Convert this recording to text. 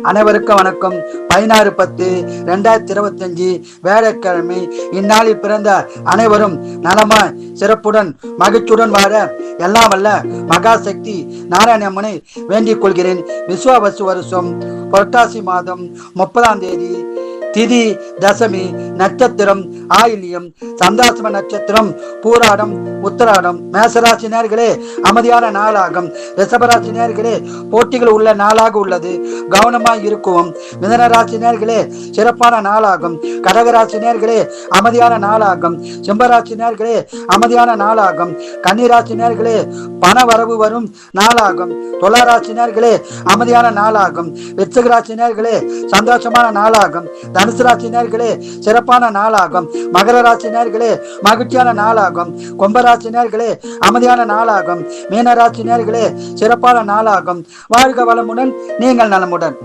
அனைவருக்கும் வணக்கம். 16/10/2025 வேலைக்கிழமை. இந்நாளில் பிறந்த அனைவரும் நலமாய் சிறப்புடன் மகிழ்ச்சியுடன் வாழ எல்லாம் வல்ல மகாசக்தி நாராயணம்மனை வேண்டிக் கொள்கிறேன். விஸ்வாவசு வருஷம் புரட்டாசி மாதம் 30ஆம் தேதி, திதி தசமி, நட்சத்திரம் ஆயில்யம், சந்தாசிரம நட்சத்திரம் பூராடம் உத்தராடம். மேசராசி நேயர்களே, அமைதியான நாளாகும். ரிஷபராசி நேயர்களே, போட்டிகள் உள்ள நாளாக உள்ளது, கவனமாய் இருக்கும். மிதனராசி நேயர்களே, சிறப்பான நாளாகும். கடகராசி நேயர்களே, அமைதியான நாளாகும். சிம்மராசி நேயர்களே, அமைதியான நாளாகும். கன்னிராசி நேயர்களே, பண வரவு வரும் நாளாகும். துளாராசி நேயர்களே, அமைதியான நாளாகும். விருச்சிக நேயர்களே, சந்தோஷமான நாளாகும். தனுசு ராசி நேயர்களே, சிறப்பான நாளாகும். மகர ராசி நேயர்களே, மகிழ்ச்சியான நாளாகும். கும்பராசி நேயர்களே, அமைதியான நாளாகும். மீனராசி நேயர்களே, சிறப்பான நாளாகும். வாழ்க வளமுடன், நீங்கள் நலமுடன்.